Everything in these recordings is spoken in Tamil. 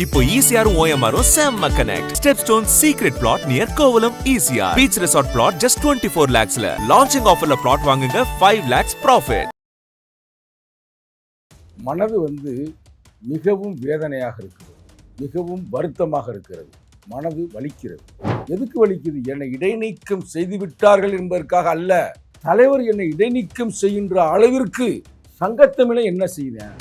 இப்போ ECR OMR செம்ம connect. Stepstone secret plot near Kovalam ECR. Beach resort plot just 24 lakhs ல. Launching offerல plot வாங்குங்க 5 lakhs profit. மனது மிகவும் வேதனையாக இருக்கிறது, மிகவும் வருத்தமாக இருக்கிறது. மனது வலிக்கிறது. எதுக்கு வலிக்குது? என்னை இடைநீக்கம் செய்து விட்டார்கள் என்பதற்காக அல்ல. தலைவர் என்னை இடைநீக்கம் செய்கின்ற அளவிற்கு சங்கத்தமிழை என்ன செய்தேன்?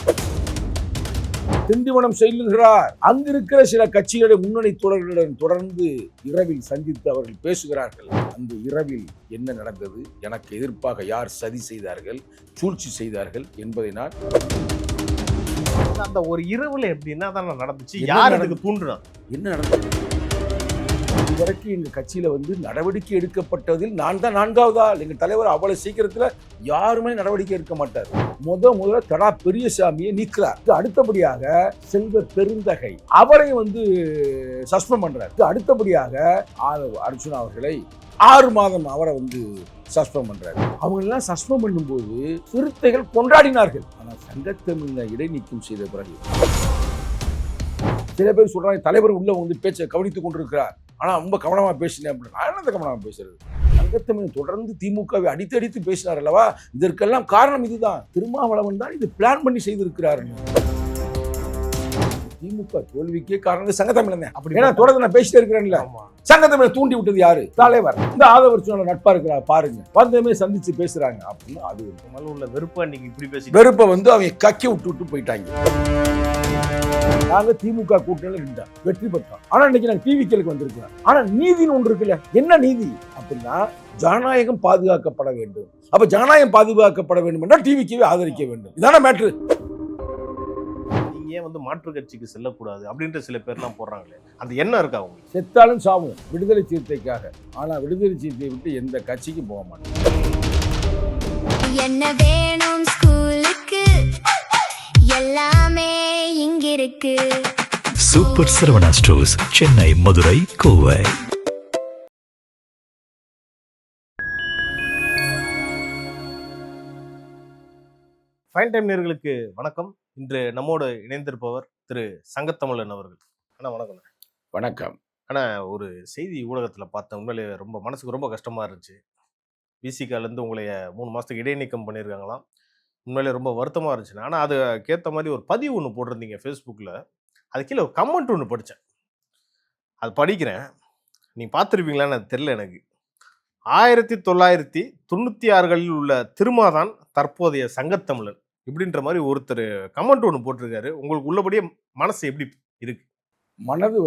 திண்டிவனம் செல்லுகிறார். அங்கிருக்கிற சில கட்சிகளுடைய முன்னணி தோழர்களுடன் தொடர்ந்து இரவில் சந்தித்து அவர்கள் பேசுகிறார்கள். அந்த இரவில் என்ன நடந்தது, எனக்கு எதிர்ப்பாக யார் சதி செய்தார்கள், சூழ்ச்சி செய்தார்கள் என்பதை நான் அந்த ஒரு இரவுல எப்படின்னா தான் நடந்துச்சு. யார் அதுக்கு தூண்டுனா? என்ன நடந்தது? இதுவரைக்கும் எங்க கட்சியில நடவடிக்கை எடுக்கப்பட்டதில் நான் தான் நான்காவது ஆள். எங்க தலைவர் அவ்வளவு சீக்கிரத்துல யாருமே நடவடிக்கை எடுக்க மாட்டார். முதல்ல தடா பெரியசாமியை நீக்கிறார். அடுத்தபடியாக செல்வ பெருந்தகை அவரையும் சஸ்பெண்ட் பண்றார். அடுத்தபடியாக அர்ஜுனா அவர்களை 6 மாதம் அவரை சஸ்பெண்ட் பண்றாரு. அவங்க எல்லாம் சஸ்பெண்ட் பண்ணும்போது சிறுத்தைகள் கொண்டாடினார்கள். ஆனால் சங்கத்தமிழ் இடைநீக்கம் செய்த பிறகு சில பேர் சொல்றாங்க, தலைவர் உள்ள பேச்சை கவனித்துக் கொண்டிருக்கிறார், ஆனா ரொம்ப கவனமா பேசினேன் அப்படின்னு. நான் என்ன கவனமா பேசுறது? சங்கத்தமிழ் தொடர்ந்து திமுகவை அடித்து பேசினார் அல்லவா? இதற்கெல்லாம் காரணம் இதுதான். திருமாவளவன் தான் இது பிளான் பண்ணி செய்திருக்கிறார். திமுக தோல்விக்கே காரணம் சங்கத்தமிழ் தான். அப்படி ஏன்னா தொடர்ந்து நான் பேசிட்டே இருக்கிறேன்ல. சங்கத்தமிழை தூண்டி விட்டது யாரு? தலைவர். இந்த ஆதவர்ச்சியோட நட்பா இருக்கிறா பாருங்க, வந்தமே சந்திச்சு பேசுறாங்க அப்படின்னு. அது உள்ள வெறுப்பை நீங்க இப்படி பேசி வெறுப்பை அவங்க கக்கி விட்டு போயிட்டாங்க. நாங்க திமுக கூட்டணியில நின்றோம், வெற்றி பெற்றோம். ஆனா இன்னைக்கு நாங்க டிவிக்கு வந்திருக்கிறோம். ஆனா நீதினு ஒன்று இருக்குல்ல. என்ன நீதி அப்படின்னா ஜனநாயகம் பாதுகாக்கப்பட வேண்டும். அப்ப ஜனநாயகம் பாதுகாக்கப்பட வேண்டும் என்றால் டிவிக்கவே ஆதரிக்க வேண்டும். இதான மேட்ரு. நீங்க மாற்று கட்சிக்கு செல்லக்கூடாது அப்படின்ற சில பேர்லாம் போடுறாங்களே, அந்த எண்ணம் இருக்கா அவங்க? செத்தாலும் சாவும் விடுதலை சிறுத்தைக்காக. ஆனா விடுதலை சிறுத்தை விட்டு எந்த கட்சிக்கும் போக மாட்டேன். என்ன வேணும் ஸ்கூலுக்கு, எல்லாமே இங்க இருக்கு. Super Saravana stores, Chennai, Madurai, Kovai. Fine time நேயர்களுக்கு வணக்கம். இன்று நம்மோடு இணைந்திருப்பவர் திரு சங்கத்தமிழன் அவர்கள். அண்ணா வணக்கம். வணக்கம். ஆனா ஒரு செய்தி ஊடகத்தில் பார்த்தேன், உண்மையிலே ரொம்ப மனசுக்கு ரொம்ப கஷ்டமா இருந்துச்சு. பிசிகாலேருந்து உங்களைய 3 மாதத்துக்கு இடைநீக்கம் பண்ணியிருக்காங்களாம். உண்மையிலே ரொம்ப வருத்தமாக இருந்துச்சு. ஆனால் அதுக்கேற்ற மாதிரி ஒரு பதிவு ஒன்று போட்டிருந்தீங்க ஃபேஸ்புக்கில். அது கீழே ஒரு கமெண்ட் ஒன்று படித்தேன். அது படிக்கிறேன், நீங்கள் பார்த்துருப்பீங்களான்னு அது தெரில எனக்கு. 1996களில் உள்ள திருமாதான் தற்போதைய சங்கத்தமிழன் இப்படின்ற மாதிரி ஒருத்தர் கமெண்ட் ஒன்று போட்டிருக்காரு. உங்களுக்கு உள்ளபடியே மனசு எப்படி இருக்கு? மனது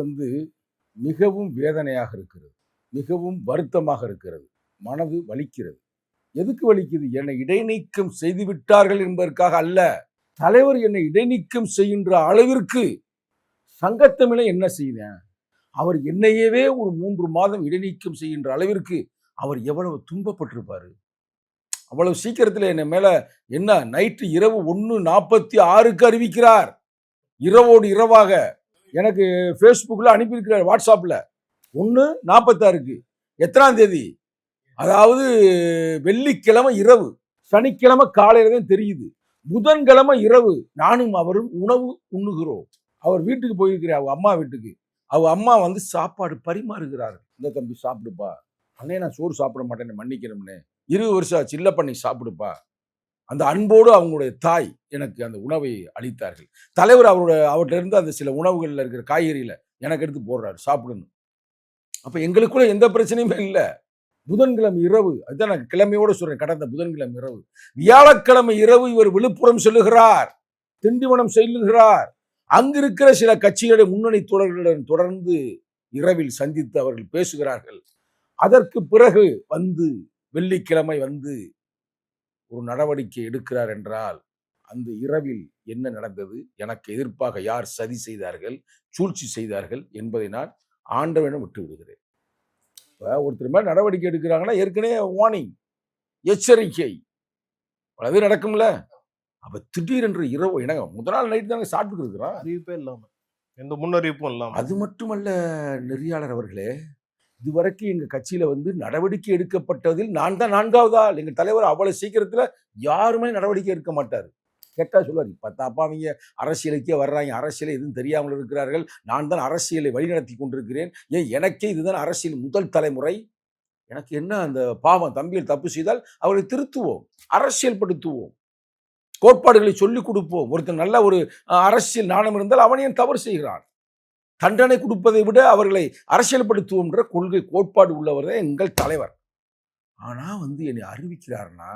மிகவும் வேதனையாக இருக்கிறது, மிகவும் வருத்தமாக இருக்கிறது. மனது வலிக்கிறது. எதுக்கு வலிக்குது? என்னை இடைநீக்கம் செய்து விட்டார்கள் என்பதற்காக அல்ல. தலைவர் என்னை இடைநீக்கம் செய்கின்ற அளவிற்கு சங்கத்தமிழை என்ன செய்தேன்? அவர் என்னையவே ஒரு 3 மாதம் இடைநீக்கம் செய்கின்ற அளவிற்கு அவர் எவ்வளவு துன்பப்பட்டிருப்பாரு. அவ்வளவு சீக்கிரத்தில் என்ன மேல என்ன நைட்டு இரவு 1:46 அறிவிக்கிறார். இரவோடு இரவாக எனக்கு ஃபேஸ்புக்கில் அனுப்பியிருக்கிறார், வாட்ஸ்அப்பில் 1:46. எத்தனாம் தேதி? அதாவது வெள்ளிக்கிழமை இரவு. சனிக்கிழமை காலையில தான் தெரியுது. புதன்கிழமை இரவு நானும் அவரும் உணவு உண்ணுகிறோம். அவர் வீட்டுக்கு போயிருக்கிறார், அவங்க அம்மா வீட்டுக்கு. அவங்க அம்மா சாப்பாடு பரிமாறுகிறார். இந்த தம்பி சாப்பிடுப்பா. அண்ணே நான் சோறு சாப்பிட மாட்டேன்னு மன்னிக்கணும்னே. 20 வருஷம் சில்ல பண்ணி சாப்பிடுப்பா. அந்த அன்போடு அவங்களுடைய தாய் எனக்கு அந்த உணவை அளித்தார்கள். தலைவர் அவர்கிட்ட இருந்து அந்த சில உணவுகளில் இருக்கிற காய்கறியில எனக்கு எடுத்து போடுறாரு, சாப்பிடணும். அப்ப எங்களுக்குள்ள எந்த பிரச்சனையுமே இல்லை. புதன்கிழமை இரவு, அதுதான் நான் கிழமையோட சொல்றேன், கடந்த புதன்கிழமை இரவு. வியாழக்கிழமை இரவு இவர் விழுப்புரம் செல்லுகிறார், திண்டிவனம் செல்லுகிறார். அங்கிருக்கிற சில கட்சிகளுடைய முன்னணி தோழர்களுடன் தொடர்ந்து இரவில் சந்தித்து அவர்கள் பேசுகிறார்கள். அதற்கு பிறகு வெள்ளிக்கிழமை ஒரு நடவடிக்கை எடுக்கிறார் என்றால் அந்த இரவில் என்ன நடந்தது, எனக்கு எதிர்ப்பாக யார் சதி செய்தார்கள், சூழ்ச்சி செய்தார்கள் என்பதை நான் ஆண்டவனிடம் விட்டு விடுகிறேன். ஒருத்தர் மேல நடவடிக்கை எடுக்கிறாங்கன்னா ஏற்கனவே வார்னிங், எச்சரிக்கை, அது நடக்கும்ல. அப்ப திடீரென்று இரவு எனக்கு முதல் நாள் நைட்டு தாங்க சாப்பிட்டு இருக்கிறோம், அறிவிப்பே இல்லாம, எந்த முன்னறிவிப்பும் இல்லாம. அது மட்டுமல்ல நெறியாளர் அவர்களே, இதுவரைக்கும் எங்க கட்சியில நடவடிக்கை எடுக்கப்பட்டதில் நான் தான் நான்காவது ஆள். எங்க தலைவர் அவ்வளவு சீக்கிரத்துல யாருமே நடவடிக்கை எடுக்க மாட்டாரு. கேட்டால் சொல்லுவார், இப்போ தாப்பா அவங்க அரசியலுக்கே வர்றாங்க, அரசியலை எதுவும் தெரியாமல் இருக்கிறார்கள், நான் தான் அரசியலை வழிநடத்தி கொண்டிருக்கிறேன், ஏன் எனக்கே இதுதான் அரசியல் முதல் தலைமுறை, எனக்கு என்ன அந்த பாவம், தம்பிகள் தப்பு செய்தால் அவர்களை திருத்துவோம், அரசியல் படுத்துவோம், கோட்பாடுகளை சொல்லிக் கொடுப்போம். ஒருத்தர் நல்ல ஒரு அரசியல் நாணம் இருந்தால் அவனையும் தவறு செய்கிறான், தண்டனை கொடுப்பதை விட அவர்களை அரசியல்படுத்துவோம்ன்ற கொள்கை கோட்பாடு உள்ளவர் தான் எங்கள் தலைவர். ஆனால் என்னை அறிவிக்கிறாருன்னா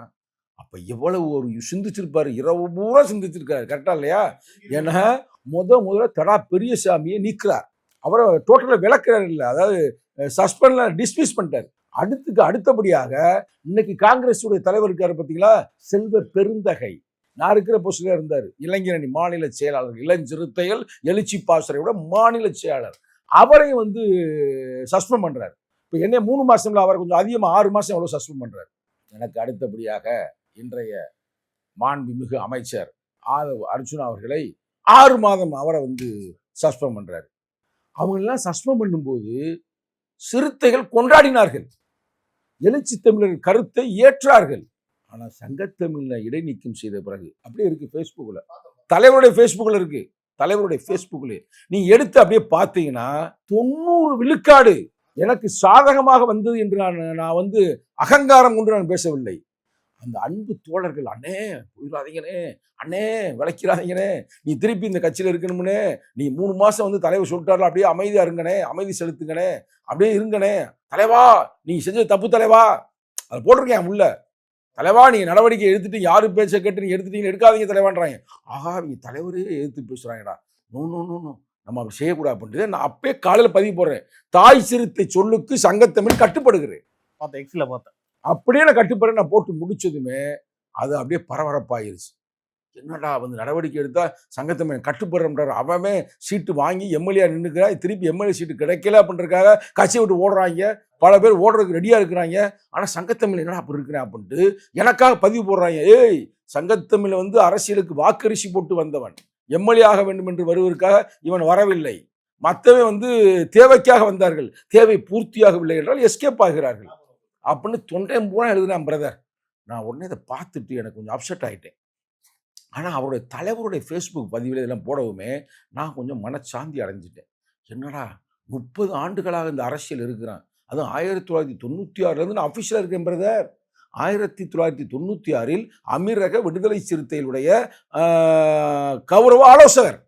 அப்போ எவ்வளவு ஒரு சிந்திச்சிருப்பாரு, இரவு பூரா சிந்திச்சிருக்காரு, கரெக்டா இல்லையா? ஏன்னா முதல்ல தடா பெரியசாமியை நீக்கிறார், அவரை டோட்டலாக விளக்குறாரு, இல்லை அதாவது சஸ்பெண்ட்ல டிஸ்மிஸ் பண்ணிட்டார். அடுத்தபடியாக இன்னைக்கு காங்கிரஸ் உடைய தலைவர் இருக்காரு பார்த்தீங்களா, செல்வ பெருந்தகை, நான் இருக்கிற போஸ்ட்ல இருந்தார், இளைஞரணி மாநில செயலாளர், இளஞ்சிறுத்தைகள் எழுச்சி பாசறையோட மாநில செயலாளர், அவரை சஸ்பெண்ட் பண்றாரு. இப்போ என்ன 3 மாசம்ல அவர் கொஞ்சம் அதிகமாக 6 மாசம் எவ்வளோ சஸ்பெண்ட் பண்றாரு. எனக்கு அடுத்தபடியாக இன்றைய மாண்புமிகு அமைச்சர் ஆதவ் அர்ஜுனா அவர்களை 6 மாதம் அவரை சஸ்பெண்ட் பண்றாரு. அவங்களெல்லாம் சஸ்பெண்ட் பண்ணும்போது சிறுத்தைகள் கொண்டாடினார்கள், எழுச்சி தமிழர் கருத்தை ஏற்றார்கள். ஆனா சங்கத்தமிழ்ல இடைநீக்கம் செய்த பிறகு அப்படியே இருக்கு, ஃபேஸ்புக்ல தலைவருடைய ஃபேஸ்புக்ல இருக்கு, தலைவருடைய ஃபேஸ்புக்ல நீங்க எடுத்து அப்படியே பார்த்தீங்கன்னா 90 விழுக்காடு எனக்கு சாதகமாக வந்தது என்று நான் அகங்காரம் கொண்டு நான் பேசவில்லை. அந்த அன்பு தோழர்கள், அண்ணே போயிடாதீங்கண்ணே, அண்ணே விளக்கிறாதீங்கண்ணே, நீ திருப்பி இந்த கட்சியில் இருக்கணும்னே, நீ 3 மாசம் தலைவர் சொல்லிட்டாரு, அப்படியே அமைதியா இருங்கண்ணே, அமைதி செலுத்துங்கண்ணே, அப்படியே இருங்கண்ணே, தலைவா நீ செஞ்ச தப்பு தலைவா, அதை போட்டிருக்கேன் உள்ள, தலைவா நீங்க நடவடிக்கை எடுத்துட்டு யாரு பேச்ச கேட்டு நீங்க எடுத்துட்டீங்க, எடுக்காதீங்க தலைவான்றாங்க. ஆகா நீங்க தலைவரே எதிர்த்து பேசுறாங்கடா, நோ நோ நோ நோ நம்ம அப்படி செய்யக்கூடாது அப்படின்ட்டு நான் அப்பயே காலையில் பதிவு போடுறேன், தாய் சிறுத்தை சொல்லுக்கு சங்கத்தமிழ் கட்டுப்படுகிறேன், பார்த்தேன் அப்படியே நான் கட்டுப்படுறேன். நான் போட்டு முடிச்சதுமே அது அப்படியே பரபரப்பாயிருச்சு. என்னடா நடவடிக்கை எடுத்தா சங்கத்தமிழ் கட்டுப்படுறோம்ன்றார், அவன் சீட்டு வாங்கி எம்எல்ஏ நின்றுக்கிறா, திருப்பி எம்எல்ஏ சீட்டு கிடைக்கல அப்படின்றக்காக கட்சியை விட்டு ஓடுறாங்க, பல பேர் ஓடுறதுக்கு ரெடியா இருக்கிறாங்க. ஆனா சங்கத்தமிழ் என்னடா அப்படி இருக்கிறேன் அப்படின்ட்டு எனக்காக பதிவு போடுறாங்க. ஏய் சங்கத்தமிழ் அரசியலுக்கு வாக்கரிசி போட்டு வந்தவன், எம்எல்ஏ ஆக வேண்டும் என்று வருவதற்காக இவன் வரவில்லை, மற்றவன் தேவைக்காக வந்தார்கள், தேவை பூர்த்தியாகவில்லை என்றால் எஸ்கேப் ஆகிறார்கள் அப்படின்னு தொண்டையும் பூரா எழுதுனான் பிரதர். நான் உடனே இதை பார்த்துட்டு எனக்கு கொஞ்சம் அப்செட் ஆகிட்டேன். ஆனால் அவருடைய தலைவருடைய ஃபேஸ்புக் பதிவில் இதெல்லாம் போடவுமே நான் கொஞ்சம் மனச்சாந்தி அடைஞ்சிட்டேன். என்னடா 30 ஆண்டுகளாக இந்த அரசியல் இருக்கிறான், அதுவும் 1996 நான் அஃபிஷியலாக இருக்கேன் பிரதர். 1996 அமீரக விடுதலை சிறுத்தைகளுடைய கௌரவ ஆலோசகர்,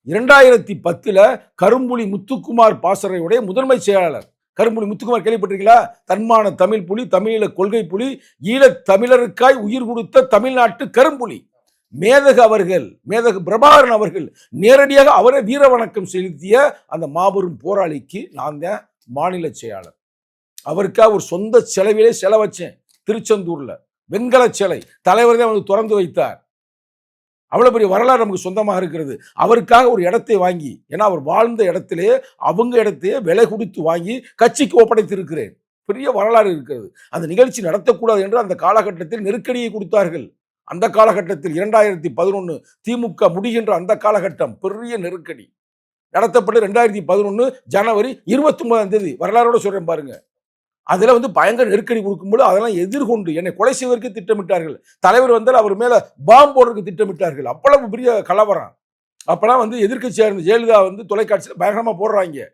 2010 கரும்புலி முத்துக்குமார் பாசறையுடைய முதன்மை செயலாளர். கரும்புலி முத்துக்குமார் கேள்விப்பட்டிருக்கீங்களா? தன்மான தமிழ் புலி, தமிழீழ கொள்கை புலி, ஈழத் தமிழருக்காய் உயிர் கொடுத்த தமிழ்நாட்டு கரும்புலி மேதகு பிரபாகரன் அவர்கள் நேரடியாக அவரை வீர வணக்கம் செலுத்திய அந்த மாபெரும் போராளிக்கு நான் தான் மாநில செயலாளர். அவருக்காக ஒரு சொந்த செலவிலே செலவச்சேன், திருச்செந்தூர்ல வெண்கல சிலை தலைவர் தான் திறந்து வைத்தார். அவ்வளவு பெரிய வரலாறு நமக்கு சொந்தமாக இருக்கிறது. அவருக்காக ஒரு இடத்தை வாங்கி, ஏன்னா அவர் வாழ்ந்த இடத்திலே அவங்க இடத்தையே விலை கொடுத்து வாங்கி கட்சிக்கு ஒப்படைத்திருக்கிறேன். பெரிய வரலாறு இருக்கிறது. அந்த நிகழ்ச்சி நடத்தக்கூடாது என்று அந்த காலகட்டத்தில் நெருக்கடியை கொடுத்தார்கள். அந்த காலகட்டத்தில் 2011 திமுக முடிகின்ற அந்த காலகட்டம் பெரிய நெருக்கடி நடத்தப்பட்டு 2011 ஜனவரி 29 வரலாறோட சொல்றேன் பாருங்க. அதுல பயங்கர நெருக்கடி கொடுக்கும்போது அதெல்லாம் எதிர்கொண்டு என்னை கொலை செய்வதற்கு திட்டமிட்டார்கள். தலைவர் வந்தால் அவர் மேல பாம்பு போடுறதுக்கு திட்டமிட்டார்கள். அவ்வளவு பெரிய கலவரம். அப்பெல்லாம் எதிர்க்கட்சியா இருந்த ஜெயலலிதா தொலைக்காட்சியில் பயங்கரமா போடுறாங்க.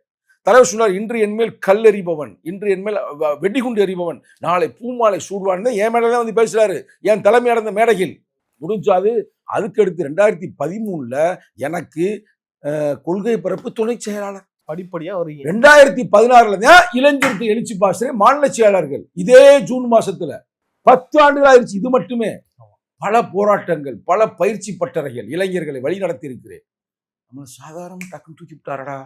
தலைவர் சொன்னார், இன்று என்மேல் கல் எறிபவன், இன்று என்மேல் வெடிகுண்டு எறிபவன் நாளை பூமாலை சூடுவான். என் மேலதான் பேசுறாரு, என் தலைமை அடைந்த மேடையில் முடிஞ்சாது. அதுக்கடுத்து 2013 எனக்கு கொள்கை பரப்பு துணை செயலாளர் படிப்படியா வருவீங்க. 2016 தான் இளைஞருக்கு எழுச்சி பாசறை மாநில செயலாளர்கள். இதே ஜூன் மாசத்துல 10 ஆண்டுகள் ஆயிடுச்சு. இது மட்டுமே பல போராட்டங்கள், பல பயிற்சி பட்டறைகள், இளைஞர்களை வழி நடத்தி இருக்கிறேன். நம்ம சாதாரண டக்குன்னு தூக்கி விட்டாரடா.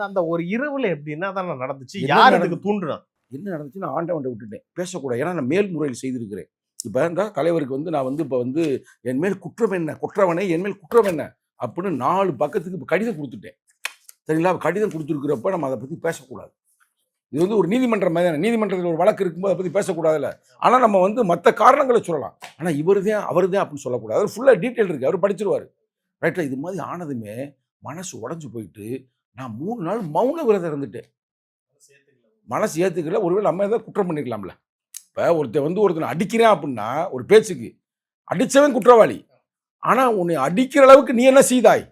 அந்த ஒரு இரவுல எப்படின்னா தான் நடந்துச்சு, யார் அதுக்கு தூண்டுனா என்ன நடந்துச்சு? நான் ஆண்டவன் விட்டுட்டேன், பேசக்கூடாது. ஏன்னா நான் மேல்முறையில் செய்திருக்கிறேன். இப்ப இந்த தலைவருக்கு நான் இப்ப என் மேல் குற்றம் என்ன, குற்றவனே என் மேல் குற்றம் என்ன அப்படின்னு 4 பக்கத்துக்கு கடிதம் கொடுத்துட்டேன். சரிங்களா? கடிதம் கொடுத்துருக்கிறப்ப நம்ம அதை பற்றி பேசக்கூடாது. இது ஒரு நீதிமன்றம் மாதிரி. நீதிமன்றத்தில் ஒரு வழக்கு இருக்கும்போது அதை பற்றி பேசக்கூடாதுல்ல. ஆனால் நம்ம மற்ற காரணங்களை சொல்லலாம். ஆனால் இவர் தான் அவர் தான் அப்படின்னு சொல்லக்கூடாது. அவர் ஃபுல்லாக டீட்டெயில் இருக்குது, அவர் படிச்சிருவார். ரைட்டா? இது மாதிரி ஆனதுமே மனசு உடஞ்சி போயிட்டு நான் 3 நாள் மௌன விரதம் இருந்துட்டேன். மனசு ஏற்றுக்கல. ஒருவேளை நம்ம ஏதாவது குற்றம் பண்ணிக்கலாம்ல. இப்போ ஒருத்தன் ஒருத்தனை அடிக்கிறேன் அப்படின்னா ஒரு பேச்சுக்கு அடித்தவன் குற்றவாளி, ஆனா உன்னை அடிக்கிற அளவுக்கு நீ என்ன செய்தாய்?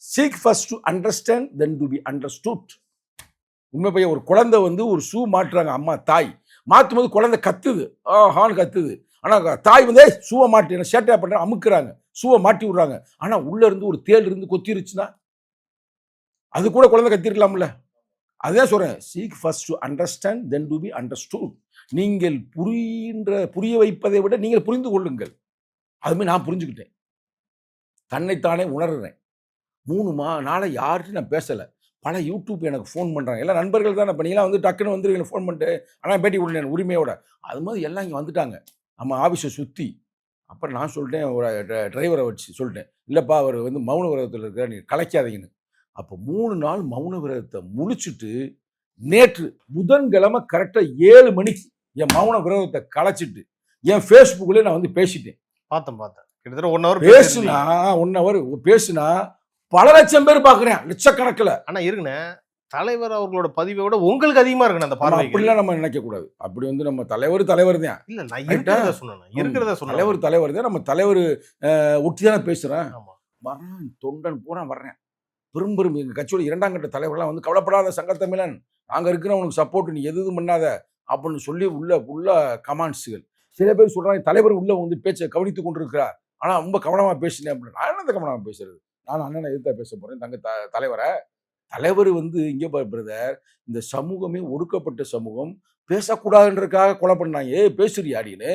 Seek first to understand then to be understood. உண்மை பையன், ஒரு குழந்தை வந்து ஒரு ஷூ மாட்டுறாங்க, அம்மா தாய் மாற்றும் போது குழந்தை கத்துது, ஹான்னு கத்துது. ஆனா தாய் வந்து ஷூவை மாட்டி என்ன சேட்டையா பண்ற அமுக்குறாங்க, ஷூவை மாட்டி விடுறாங்க. ஆனா உள்ள இருந்து ஒரு தேள் இருந்து கொத்திருச்சுன்னா அது கூட குழந்தை கத்திருக்கலாம்ல. அதுதான் சொல்றேன், seek first to understand then to be understood. நீங்கள் புரிய வைப்பதை விட நீங்கள் புரிந்து கொள்ளுங்கள். அதுமாதிரி நான் புரிஞ்சுக்கிட்டேன், தன்னைத்தானே உணர்றேன். 3 நாளை யார்கிட்டையும் நான் பேசலை. பல யூடியூப் எனக்கு ஃபோன் பண்ணுறாங்க, எல்லாம் நண்பர்கள் தான். இப்போ நீங்களாம் வந்து டக்குன்னு வந்து எனக்கு ஃபோன் பண்ணிட்டு ஆனால் பேட்டி கொடுங்க உரிமையோட. அது மாதிரி எல்லாம் இங்கே வந்துட்டாங்க நம்ம ஆஃபீஸை சுற்றி. அப்புறம் நான் சொல்லிட்டேன், ஒரு டிரைவரை வச்சு சொல்லிட்டேன், இல்லைப்பா அவர் வந்து மௌன விரதத்தில் இருக்கிற, நீங்கள் கலைக்காதீங்கன்னு. அப்போ 3 நாள் மௌன விரதத்தை முடிச்சுட்டு நேற்று புதன்கிழமை கரெக்டாக 7 மணிக்கு என் மௌன விரதத்தை கலைச்சிட்டு என் ஃபேஸ்புக்கில் நான் வந்து பேசிட்டேன். பார்த்தேன் கிட்டத்தட்ட 1 hour பேசுனா 1 hour பேசுனா பல லட்சம் பேர் பார்க்குறேன், லட்சக்கணக்கில். ஆனா இருக்குண்ணே, தலைவர் அவர்களோட பதிவை விட உங்களுக்கு அதிகமா இருக்கு அந்த பார்வை. அப்படிலாம் நம்ம நினைக்க கூடாது. அப்படி வந்து நம்ம தலைவர் தான். இல்ல, நான் இருக்கிறத சொன்னேன். தலைவர் தான். நம்ம தலைவர் ஒட்டி தானே பேசுறேன். வர்றேன், தொண்டன் பூரா வர்றேன். பெரும் எங்க கட்சியோட 2ஆம் கட்ட தலைவர்லாம் வந்து, கவலைப்படாத சங்கத்தமிழன், நாங்க இருக்கிறவனுக்கு சப்போர்ட், நீ எதுவும் பண்ணாத அப்படின்னு சொல்லி உள்ள கமாண்ட்ஸுகள். சில பேர் சொல்றாங்க தலைவர் உள்ள வந்து பேச்சை கவனித்து கொண்டிருக்கிறார், ஆனா ரொம்ப கவனமா பேசினேன் அப்படின்னு. நான் என்ன கவனமா பேசுறது? நான் அண்ணனை எதிர்த்தா பேச போறேன் தலைவர் வந்து இங்கே பிரதர், இந்த சமூகமே ஒடுக்கப்பட்ட சமூகம், பேசக்கூடாதுன்றதுக்காக கொலை பண்ணாங்க. பேசுறியாடின்னு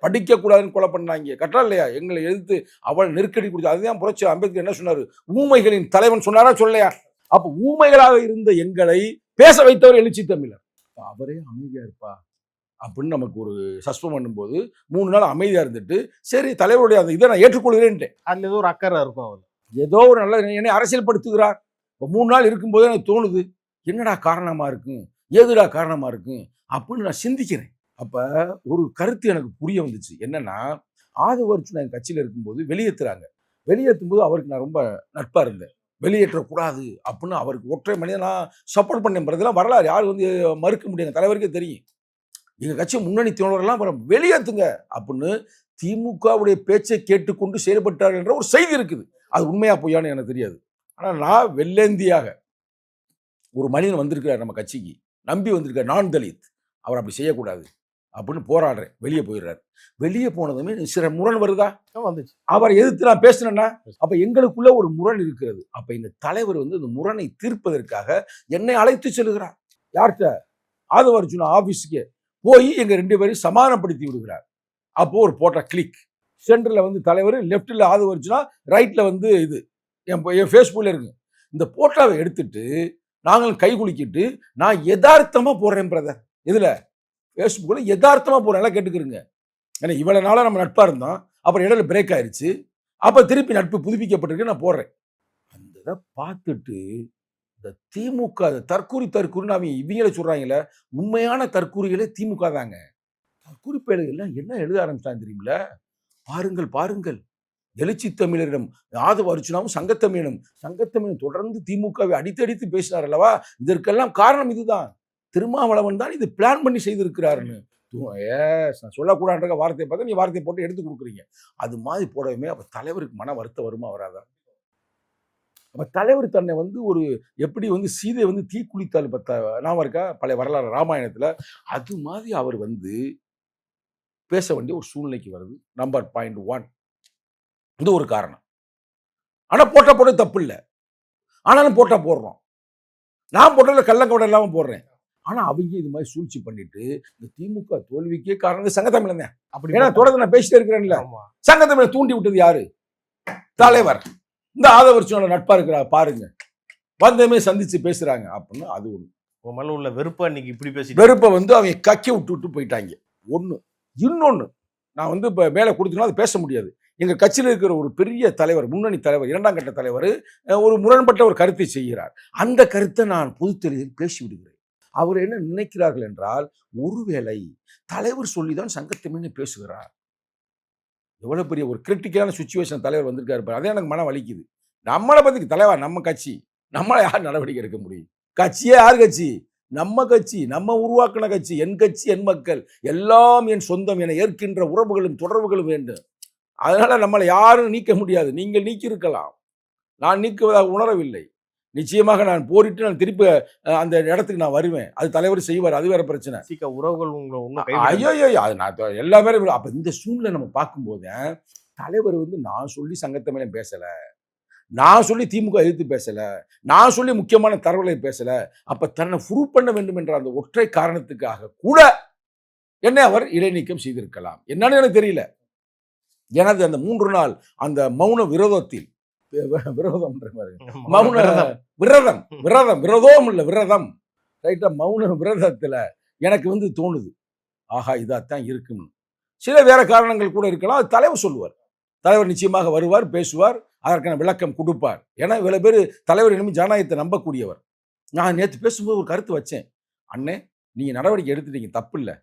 படிக்கக்கூடாதுன்னு கொலை பண்ணாங்க, கட்டா இல்லையா? எங்களை எதிர்த்து அவள் நெருக்கடி கொடுத்து. அதுதான் புரட்சி அம்பேத்கர் என்ன சொன்னாரு, ஊமைகளின் தலைவன் சொன்னாரா சொல்லலையா? அப்ப ஊமைகளாக இருந்த எங்களை பேச வைத்தவர் எழுச்சி தமிழர். அவரே அமைதியா இருப்பா அப்படின்னு நமக்கு ஒரு சஸ்பெண்ட் பண்ணும்போது 3 நாள் அமைதியா இருந்துட்டு, சரி தலைவருடைய அந்த இதை நான் ஏற்றுக்கொள்கிறேன்ட்டு. அதுல ஏதோ ஒரு அக்கறை இருக்கும், அவர் ஏதோ ஒரு நல்ல என்னை அரசியல் படுத்துகிறார். இப்போ 3 நாள் இருக்கும்போது எனக்கு தோணுது, என்னடா காரணமா இருக்கும், ஏதுடா காரணமா இருக்கும் அப்படின்னு நான் சிந்திக்கிறேன். அப்ப ஒரு கருத்து எனக்கு புரிய வந்துச்சு. என்னன்னா, ஆதவர்ச்சு நான் கட்சியில் இருக்கும்போது வெளியேற்றும் போது அவருக்கு நான் ரொம்ப நட்பா இருந்தேன். வெளியேற்றக்கூடாது அப்படின்னு அவருக்கு ஒற்றை மனிதன் நான் சப்போர்ட் பண்ணேன். வரலாறு யாரும் வந்து மறுக்க முடியாது, தலைவருக்கே தெரியும். எங்க கட்சி முன்னணி தோழர்கள்லாம் வெளியேற்றுங்க அப்படின்னு திமுகவுடைய பேச்சை கேட்டுக்கொண்டு செயல்பட்டார்கள் என்ற ஒரு செய்தி இருக்குது. அது உண்மையா பொய்யான்னு எனக்கு தெரியாது. ஆனால் நான் வெள்ளேந்தியாக ஒரு மனிதன் வந்திருக்கிறார் நம்ம கட்சிக்கு, நம்பி வந்திருக்கார், நான் தலித், அவர் அப்படி செய்யக்கூடாது அப்படின்னு போராடுறேன். வெளியே போயிடுறாரு. வெளியே போனதுமே சில முரண் வருதா வந்துச்சு. அவரை எதிர்த்து நான் பேசினேன்னா அப்ப எங்களுக்குள்ள ஒரு முரண் இருக்கிறது. அப்ப இந்த தலைவர் வந்து இந்த முரணை தீர்ப்பதற்காக என்னை அழைத்து செல்கிறார். யார்கிட்ட? ஆதவர்ஜுனா ஆபீஸுக்கு போய் எங்க 2 பேரையும் சமாதானப்படுத்தி விடுகிறார். அப்போ ஒரு போட்டோ கிளிக், சென்டர்ல வந்து தலைவர், லெப்ட்ல ஆதவர்ஜுனா, ரைட்ல வந்து இது என் ஃபேஸ்புக்கில் இருக்கு. இந்த போட்டோவை எடுத்துட்டு நாங்களும் கை குலுக்கிட்டு நான் யதார்த்தமா போடுறேன் பிரதர். இதுல ஃபேஸ்புக்கில் யதார்த்தமா போடுறேன், எல்லாம் கேட்டுக்கிறீங்க. ஏன்னா இவ்வளவு நாளா நம்ம நட்பா இருந்தோம், அப்புறம் இடையில பிரேக் ஆயிடுச்சு, அப்ப திருப்பி நட்பு புதுப்பிக்கப்பட்டிருக்கு, நான் போடுறேன். அந்த இதை பார்த்துட்டு இந்த திமுக தற்கூரின்னு அவங்க இவங்கள சொல்றாங்களே, உண்மையான தற்கூரிகளே திமுக தாங்க. தற்கூரி பேடுகள்லாம் என்ன எழுத ஆரம்பிச்சாங்க தெரியுமில்ல? பாருங்கள், எழுச்சி தமிழரிடம் ஆதவர்ஜுனாவும் சங்கத்தமிழனும் தொடர்ந்து திமுகவை அடித்து பேசினார் அல்லவா? இதற்கெல்லாம் காரணம் இதுதான். திருமாவளவன் தான் இது பிளான் பண்ணி செய்திருக்கிறாருன்னு. நான் சொல்லக்கூடாதுன்ற வார்த்தையை பார்த்தா நீ வார்த்தையை போட்டு எடுத்து கொடுக்குறீங்க. அது மாதிரி போடவே அப்ப தலைவருக்கு மன வருத்தம் வருமா வராதா? அப்ப தலைவர் தன்னை வந்து ஒரு எப்படி வந்து சீதை வந்து தீக்குளித்தால் நாம இருக்கா பழைய வரலாறு ராமாயணத்துல, அது மாதிரி அவர் வந்து பேச வேண்டிய ஒரு சூழ்நிலைக்கு வருது. நம்பர் பாயிண்ட் 1 இது ஒரு காரணம். ஆனா போட்ட தப்பு இல்லை, ஆனாலும் போடுறோம். நான் போட்டதுல கள்ளக்கவடம் இல்லாம போடுறேன். ஆனா அவங்க இது மாதிரி சூழ்ச்சி பண்ணிட்டு இந்த திமுக தோல்விக்கே காரணம் சங்கத்தமிழன் தான். அப்படி ஏன்னா தொடர்ந்து நான் பேசிட்டே இருக்கிறேன்ல, சங்கத்தமிழன் தூண்டி விட்டது யாரு? தலைவர். இந்த ஆதவர்ச்சியோட நட்பா இருக்கிறா பாருங்க, வந்தமே சந்திச்சு பேசுறாங்க அப்படின்னு. அது ஒண்ணு மேல உள்ள வெறுப்பை அன்னைக்கு இப்படி பேசி வெறுப்பை வந்து அவங்க கக்கி விட்டு போயிட்டாங்க. ஒண்ணு. இன்னொன்னு நான் வந்து இப்ப மேல கொடுத்தோம்னா அது பேச முடியாது. எங்க கட்சியில் இருக்கிற ஒரு பெரிய தலைவர், முன்னணி தலைவர், 2ஆம் கட்ட தலைவர் ஒரு முரண்பட்ட ஒரு கருத்தை செய்கிறார். அந்த கருத்தை நான் பொதுத்தெளிவில் பேசி விடுகிறேன். அவர் என்ன நினைக்கிறார்கள் என்றால், ஒருவேளை தலைவர் சொல்லிதான் சங்கத்தமிழ்னு பேசுகிறார். எவ்வளவு பெரிய ஒரு கிரிட்டிக்கலான சுச்சுவேஷன் தலைவர் வந்திருக்காரு. அதே எனக்கு மனம் வலிக்குது. நம்மளை பத்தி தலைவர், நம்ம கட்சி, நம்மளை யார் நடவடிக்கை எடுக்க முடியும்? கட்சியே யார் கட்சி? நம்ம கட்சி, நம்ம உருவாக்கின கட்சி. என் கட்சி, என் மக்கள், எல்லாம் என் சொந்தம் என ஏற்கின்ற உறவுகளும் தொடர்புகளும் வேண்டும். அதனால நம்மளை யாரும் நீக்க முடியாது. நீங்கள் நீக்கியிருக்கலாம், நான் நீக்குவதாக உணரவில்லை. நிச்சயமாக நான் போரிட்டு நான் திருப்பி அந்த இடத்துக்கு நான் வருவேன். அது தலைவர் செய்வார், அது வேற பிரச்சனை. விசிக உறவுகள் உங்களை இன்னும் ஐயோ அது நான் எல்லாமே அப்ப இந்த சூழ்நிலை நம்ம பார்க்கும்போது தலைவர் வந்து நான் சொல்லி சங்கத்தமிழன் பேசல, நான் சொல்லி திமுக எதிர்த்து பேசல, நான் சொல்லி முக்கியமான தரவுகளை பேசல. அப்ப தன்னை ப்ரூவ் பண்ண வேண்டும் என்ற அந்த ஒற்றை காரணத்துக்காக கூட என்னை அவர் இடைநீக்கம் செய்திருக்கலாம். என்னன்னு எனக்கு தெரியல. எனது அந்த 3 நாள் அந்த மௌன விரோதத்தில் விரோதம் மௌன விரதம் விரோதம் இல்ல விரதம் ரைட்டா, மௌன விரதத்துல எனக்கு வந்து தோணுது, ஆஹா இதாத்தான் இருக்குன்னு. சில வேற காரணங்கள் கூட இருக்கலாம், அது தலைவர் சொல்லுவார். தலைவர் நிச்சயமாக வருவார், பேசுவார், அதற்கான விளக்கம் கொடுப்பார். ஏன்னா இவ்வளவு பேர் தலைவர் இனிமேல் ஜனநாயகத்தை நம்பக்கூடியவர். நான் நேற்று பேசும்போது ஒரு கருத்து வச்சேன், அண்ணே நீங்க நடவடிக்கை எடுத்துட்டீங்க, தப்பு இல்லை.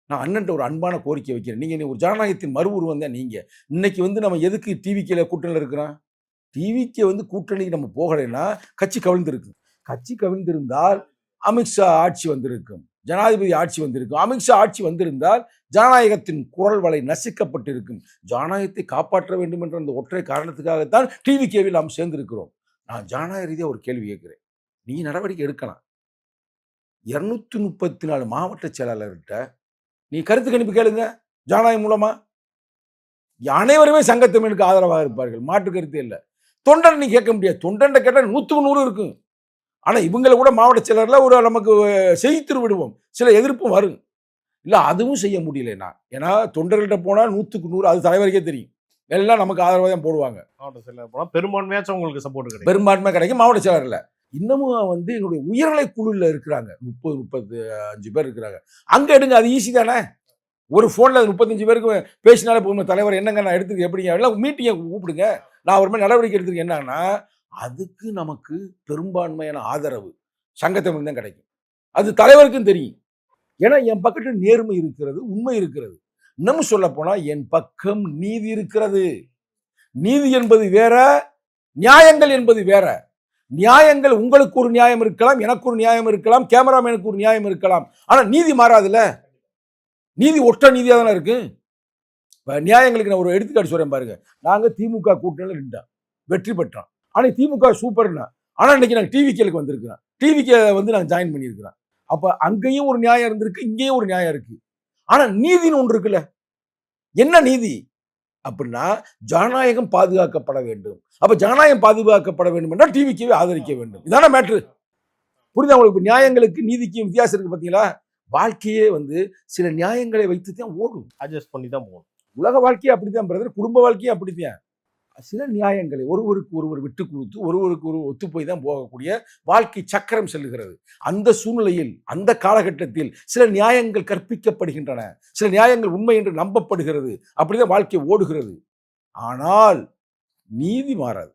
நான் அண்ணன்ட்ட ஒரு அன்பான கோரிக்கை வைக்கிறேன். நீங்க ஒரு ஜனநாயகத்தின் மறு உருவம் தான் நீங்க. இன்னைக்கு வந்து நம்ம எதுக்கு டிவிக்கில கூட்டணியில் இருக்கிறோம்? டிவிக்கு வந்து கூட்டணிக்கு நம்ம போகலைன்னா கட்சி கவிழ்ந்திருக்கு. கட்சி கவிழ்ந்திருந்தால் அமித்ஷா ஆட்சி வந்திருக்கும், ஜனாதிபதி ஆட்சி வந்திருக்கும். அமித்ஷா ஆட்சி வந்திருந்தால் ஜனநாயகத்தின் குரல் வலை நசுக்கப்பட்டிருக்கும். ஜனநாயகத்தை காப்பாற்ற வேண்டும் என்ற அந்த ஒற்றை காரணத்துக்காகத்தான் டிவிகேவில் நாம் சேர்ந்திருக்கிறோம். நான் ஜனநாயக ரீதியாக ஒரு கேள்வி கேட்கிறேன், நீ நடவடிக்கை எடுக்கலாம். 234 மாவட்ட செயலாளர்கிட்ட நீ கருத்து கணிப்பு கேளுங்க, ஜனநாயகம் மூலமா அனைவருமே சங்கத்தமிழுக்கு ஆதரவாக இருப்பார்கள், மாற்று கருத்து இல்லை. தொண்டன் நீ கேட்க முடியாது, தொண்டன் கேட்டால் 100க்கு 100 இருக்கும். ஆனா இவங்களை கூட மாவட்ட செயலர்ல ஒரு நமக்கு செய்திரு விடுவோம், சில எதிர்ப்பும் வரும். இல்ல அதுவும் செய்ய முடியலன்னா, ஏன்னா தொண்டர்கள்ட்ட போனா 100க்கு 100 அது தலைவருக்கே தெரியும், எல்லாம் நமக்கு ஆதரவாக தான் போடுவாங்க. மாவட்ட செயலர் போனா பெரும்பான்மையாச்சும் உங்களுக்கு சப்போர்ட் கிடைக்கும், பெரும்பான்மை கிடைக்கும். மாவட்ட செயலர்ல இன்னமும் வந்து எங்களுடைய உயர்நிலை குழுல இருக்கிறாங்க 30-35 பேர் இருக்கிறாங்க. அங்க எடுங்க, அது ஈஸி தானே. ஒரு போன்ல 35 பேருக்கு பேசினாலே போதும். தலைவர் என்னங்க நான் எடுத்துக்க எப்படிங்க, எல்லாம் மீட்டிங்கை கூப்பிடுங்க, நான் ஒரு மாதிரி நடவடிக்கை எடுத்துக்க. என்னன்னா அதுக்கு நமக்கு பெரும்பான்மையான ஆதரவு சங்கத்தமிழ் தான் கிடைக்கும். அது தலைவருக்கும் தெரியும். ஏன்னா என் பக்கத்துல நேர்மை இருக்கிறது, உண்மை இருக்கிறது. இன்னமும் சொல்ல போனா என் பக்கம் நீதி இருக்கிறது. நீதி என்பது வேற, நியாயங்கள் என்பது வேற. நியாயங்கள் உங்களுக்கு ஒரு நியாயம் இருக்கலாம், எனக்கு ஒரு நியாயம் இருக்கலாம், கேமராமேனுக்கு ஒரு நியாயம் இருக்கலாம். ஆனா நீதி மாறாதுல்ல. நீதி ஒற்ற நீதியா தானே இருக்கு. நியாயங்களுக்கு நான் ஒரு எடுத்துக்காட்டு சொல்றேன் பாருங்க. நாங்க திமுக கூட்டணியில் நின்றோம், வெற்றி பெற்றோம். ஆனா திமுக சூப்பர்னா, ஆனா இன்னைக்கு நாங்கள் டிவிகேலுக்கு வந்திருக்கிறோம், டிவிகே வந்து நாங்கள் ஜாயின் பண்ணியிருக்கிறோம். அப்ப அங்கேயும் ஒரு நியாயம் இருந்திருக்கு, இங்கேயும் ஒரு நியாயம் இருக்கு. ஆனா நீதினு ஒன்று இருக்குல்ல. என்ன நீதி அப்படின்னா ஜனநாயகம் பாதுகாக்கப்பட வேண்டும். அப்ப ஜனநாயகம் பாதுகாக்கப்பட வேண்டும் என்றால் டிவிக்கவே ஆதரிக்க வேண்டும். இதான மேட்ரு. புரியுதா உங்களுக்கு? நியாயங்களுக்கு நீதிக்கும் வித்தியாசம் இருக்கு பாத்தீங்களா? வாழ்க்கையே வந்து சில நியாயங்களை வைத்து தான் ஓடும், அட்ஜஸ்ட் பண்ணி தான் போகணும். உலக வாழ்க்கையே அப்படித்தான் பிரதர், குடும்ப வாழ்க்கையே அப்படித்தான். சில நியாயங்களை ஒருவருக்கு ஒருவர் விட்டு கொடுத்து ஒருவருக்கு ஒரு ஒத்து போய் தான் போகக்கூடிய வாழ்க்கை சக்கரம் செல்லுகிறது. அந்த சூழ்நிலையில் அந்த காலகட்டத்தில் சில நியாயங்கள் கற்பிக்கப்படுகின்றன, சில நியாயங்கள் உண்மை என்று நம்பப்படுகிறது. அப்படிதான் வாழ்க்கை ஓடுகிறது. ஆனால் நீதி மாறாது.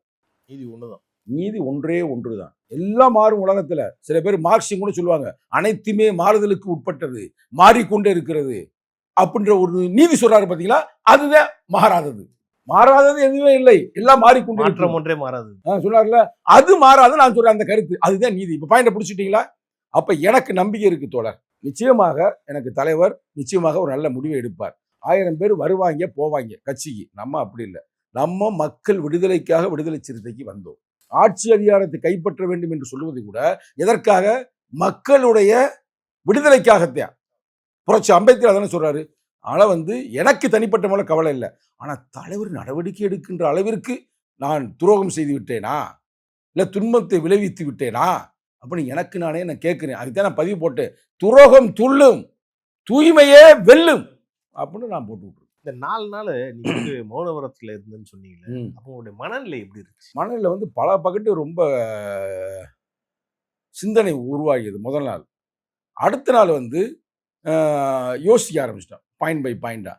நீதி ஒண்ணுதான், நீதி ஒன்றே ஒன்றுதான். எல்லாம் மாறும் உலகத்துல. சில பேர் மார்க்சியம் கூட சொல்லுவாங்க, அனைத்துமே மாறுதலுக்கு உட்பட்டது, மாறிக்கொண்டே இருக்கிறது அப்படின்ற ஒரு நீதி சொல்றாரு பாத்தீங்களா? அதுதான் மாறாதது. மாறாதது எதுவுமே இல்லை, எல்லாம் மாறிக்கொண்டு மாற்றம் ஒன்றே மாறாது சொன்னார்ல, அது மாறாது. நான் சொல்றேன் அந்த கருத்து, அதுதான் நீதி. இப்ப பாயிண்ட பிடிச்சிட்டீங்களா? அப்ப எனக்கு நம்பிக்கை இருக்கு தோழர். நிச்சயமாக எனக்கு தலைவர் நிச்சயமாக ஒரு நல்ல முடிவை எடுப்பார். 1000 பேர் வருவாங்க போவாங்க கட்சிக்கு. நம்ம அப்படி இல்லை. நம்ம மக்கள் விடுதலைக்காக விடுதலை சிறுத்தைக்கு வந்தோம். ஆட்சி அதிகாரத்தை கைப்பற்ற வேண்டும் என்று சொல்லுவது கூட எதற்காக? மக்களுடைய விடுதலைக்காகத்தான். புரட்சி அம்பேத்கர் அதனை சொல்றாரு. ஆனா வந்து எனக்கு தனிப்பட்ட முறை கவலை இல்லை. ஆனா தலைவர் நடவடிக்கை எடுக்கின்ற அளவிற்கு நான் துரோகம் செய்து விட்டேனா, இல்ல துன்பத்தை விளைவித்து விட்டேனா அப்படின்னு எனக்கு நானே நான் கேட்கிறேன். அதுதான் நான் பதிவு போட்டேன். துரோகம் துள்ளும், தூய்மையே வெல்லும் அப்படின்னு நான் போட்டு விட்டுருக்கேன். இந்த 4 நாள் நீங்க வந்து மௌனவரத்துல இருந்துன்னு சொன்னீங்களே, அப்போ உங்களுடைய மனநிலை எப்படி இருந்துச்சு? மனநிலை வந்து பல பக்கத்து ரொம்ப சிந்தனை உருவாகியது முதல் நாள். அடுத்த நாள் வந்து யோசிக்க ஆரம்பிச்சிட்டோம், பாயிண்ட் பை பாயிண்டா.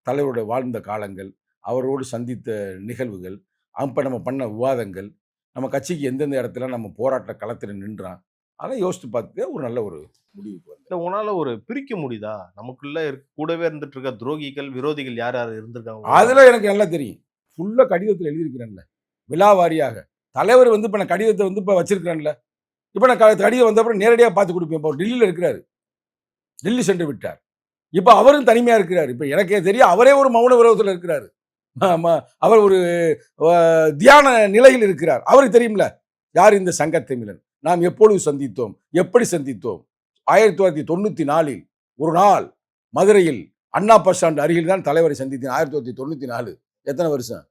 தலைவருடைய வாழ்ந்த காலங்கள், அவரோடு சந்தித்த நிகழ்வுகள், அப்போ நம்ம பண்ண விவாதங்கள், நம்ம கட்சிக்கு எந்தெந்த இடத்துல நம்ம போராட்ட களத்தில் நின்றான், அதை யோசித்து பார்த்து ஒரு நல்ல ஒரு முடிவுக்கு வந்து. இல்லை உங்களால ஒரு பிரிக்க முடியுதா? நமக்குள்ள கூடவே இருந்துட்டு இருக்க துரோகிகள், விரோதிகள் யார் யார் இருந்திருக்காங்க? அதில் எனக்கு நல்லா தெரியும். ஃபுல்லாக கடிதத்தில் எழுதியிருக்கிறேன்ல, விழாவாரியாக. தலைவர் வந்து இப்போ நான் கடிதத்தை வந்து இப்போ வச்சிருக்கிறேன்ல. இப்போ நான் கடிதம் வந்த அப்புறம் நேரடியாக பார்த்து கொடுப்பேன். இப்போ டெல்லியில் இருக்கிறாரு, டெல்லி சென்று விட்டார். இப்போ அவரும் தனிமையாக இருக்கிறார். இப்போ எனக்கே தெரியும், அவரே ஒரு மௌன விரோதத்தில் இருக்கிறாரு. அவர் ஒரு தியான நிலையில் இருக்கிறார். அவருக்கு தெரியும்ல யார் இந்த சங்கத்தமிழன், நாம் எப்பொழுது சந்தித்தோம், எப்படி சந்தித்தோம். 1994 ஒரு நாள் மதுரையில் அண்ணா பஸ் ஸ்டாண்ட் அருகில் தான் தலைவரை சந்தித்தேன். 1994 எத்தனை வருஷம்?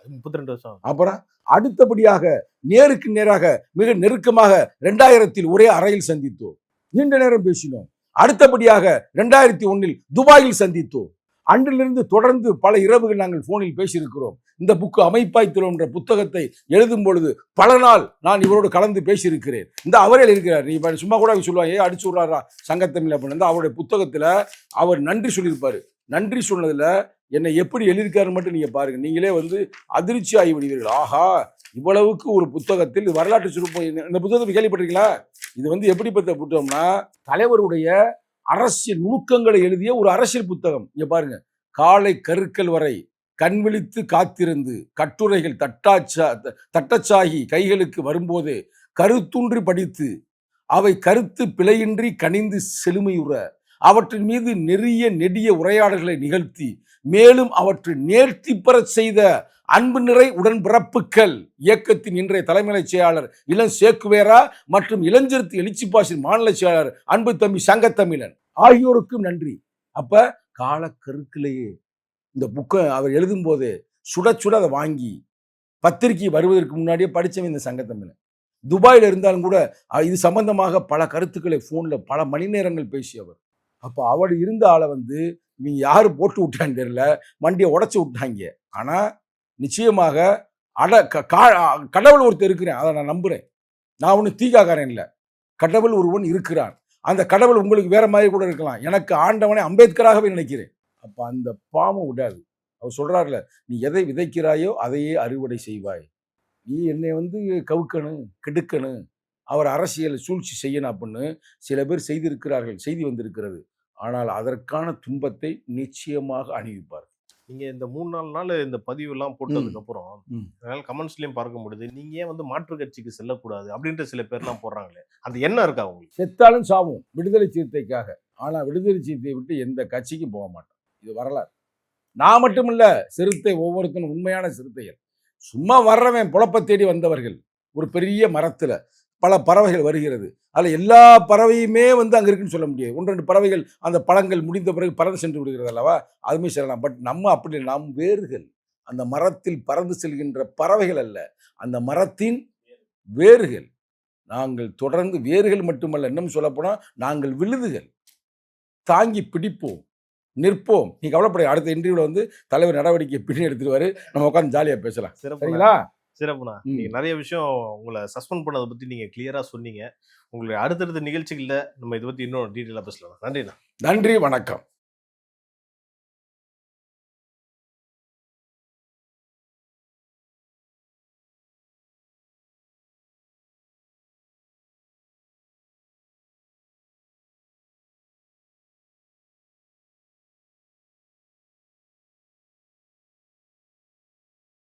32 வருஷம். அப்புறம் அடுத்தபடியாக நேருக்கு நேராக மிக நெருக்கமாக 2000 ஒரே அறையில் சந்தித்தோம், நீண்ட நேரம் பேசினோம். அடுத்தபடியாக 2001 துபாயில் சந்தித்தோம். அன்றிலிருந்து தொடர்ந்து பல இரவுகள் நாங்கள் போனில் பேசியிருக்கிறோம். இந்த புக்கு அமைப்பாய் திரும் என்ற புத்தகத்தை எழுதும் பொழுது பல நாள் நான் இவரோடு கலந்து பேசியிருக்கிறேன். இந்த அவரே இருக்கிறார். நீ சும்மா கூட சொல்லுவாங்க அடிச்சு விடுறாரா சங்கத்தமிழ் அப்படின்னு. அவருடைய புத்தகத்துல அவர் நன்றி சொல்லியிருப்பாரு. நன்றி சொன்னதுல என்னை எப்படி எழுதியிருக்காரு மட்டும் நீங்க பாருங்க. நீங்களே அதிர்ச்சி ஆகி விடுவீர்கள். ஆஹா, இவ்வளவுக்கு ஒரு புத்தகத்தில் வரலாற்று சுருப்பம். இந்த புத்தகத்தை கேள்விப்பட்டிருக்கீங்களா? இது எப்படிப்பட்ட புத்தகம்னா தலைவருடைய அரசியல் நுணுக்கங்களை எழுதிய ஒரு அரசியல் புத்தகம். இங்க பாருங்க, காலை கருக்கல் வரை கண் விழித்து காத்திருந்து கட்டுரைகள் தட்டச்சாகி கைகளுக்கு வரும்போது கருத்துன்றி படித்து அவை கருத்து பிழையின்றி கனிந்து செழுமையுற அவற்றின் மீது நெடிய உரையாடல்களை நிகழ்த்தி மேலும் அவற்றை நேர்த்தி பெறச் செய்த அன்பு நிறை உடன்பிறப்புகள் இயக்கத்தின் இன்றைய தலைமை செயலாளர் இளம் சேக்குவேரா மற்றும் இளஞ்சிறுத்தை எழுச்சிப்பாசின் மாநில செயலாளர் அன்பு தம்பி சங்கத்தமிழன் ஆகியோருக்கும் நன்றி. அப்ப காலக்கருக்கிலேயே இந்த புக்கை அவர் எழுதும் போது சுட அதை வாங்கி பத்திரிகை வருவதற்கு முன்னாடியே படித்தவன் இந்த சங்கத்தமிழன். துபாயில் இருந்தாலும் கூட இது சம்பந்தமாக பல கருத்துக்களை போன்ல பல மணி நேரங்கள் பேசியவர். அப்ப அவர் இருந்த ஆளை இவங்க யாரு போட்டு விட்டான்னு தெரியல, மண்டியை உடைச்சு விட்டாங்க. ஆனா நிச்சயமாக கடவுள் ஒருத்தர் இருக்கிறேன், அதை நான் நம்புறேன். நான் ஒன்றும் தீகாக்காரன் இல்லை, கடவுள் ஒருவன் இருக்கிறான். அந்த கடவுள் உங்களுக்கு வேற மாதிரி கூட இருக்கலாம். எனக்கு ஆண்டவனை அம்பேத்கராகவே நினைக்கிறேன். அப்ப அந்த பாவம் விடாது. அவர் சொல்றாருல, நீ எதை விதைக்கிறாயோ அதையே அறுவடை செய்வாய். நீ என்னை கவுக்கணும், கெடுக்கணும், அவர் அரசியல் சூழ்ச்சி செய்யணும் அப்படின்னு சில பேர் செய்திருக்கிறார்கள், செய்தி வந்திருக்கிறது. ஆனால் அதற்கான துன்பத்தை நிச்சயமாக அணிவிப்பார். நீங்க இந்த 3-4 நாள் இந்த பதிவு எல்லாம் போட்டதுக்கு அப்புறம் அதனால கமெண்ட்ஸ்லயும் பார்க்க முடியுது, நீங்க ஏன் மாற்று கட்சிக்கு செல்லக்கூடாது அப்படின்ற சில பேர்லாம் போடுறாங்களே, அந்த எண்ணம் இருக்கா உங்களுக்கு? செத்தாலும் சாவும் விடுதலை சிறுத்தைக்காக. ஆனா விடுதலை சிறுத்தையை விட்டு எந்த கட்சிக்கும் போக மாட்டோம். இது வரலாறு. நான் மட்டும் இல்ல, சிறுத்தை ஒவ்வொருத்தரும் உண்மையான சிறுத்தைகள். சும்மா வர்றவன் புலப்ப தேடி வந்தவர்கள். ஒரு பெரிய மரத்துல பல பறவைகள் வருகிறது, அதில் எல்லா பறவையுமே அங்கே இருக்குன்னு சொல்ல முடியாது. 1-2 பறவைகள் அந்த பழங்கள் முடிந்த பிறகு பறந்து சென்று விடுகிறது அல்லவா, அதுமே சொல்லலாம். பட் நம்ம அப்படி, நாம் வேர்கள். அந்த மரத்தில் பறந்து செல்கின்ற பறவைகள் அல்ல, அந்த மரத்தின் வேர்கள். நாங்கள் தொடர்ந்து வேர்கள் மட்டுமல்ல, இன்னும் சொல்லப்போனால் நாங்கள் விழுதுகள். தாங்கி பிடிப்போம், நிற்போம். நீ கவலைப்பட. அடுத்த இன்டர்வியூவில் தலைவர் நடவடிக்கை பின்னி எடுத்துருவாரு, நம்ம உட்காந்து ஜாலியாக பேசலாம். சரிங்களா? சிறப்புண்ணா. நீங்க நிறைய விஷயம் உங்களை சஸ்பெண்ட் பண்ணதை பத்தி நீங்க கிளியரா சொன்னீங்க. உங்களுடைய அடுத்தடுத்த நிகழ்ச்சிகளில் நம்ம இதை பத்தி இன்னும் டீட்டெயிலாக பேசலாம். நன்றிண்ணா. நன்றி, வணக்கம்.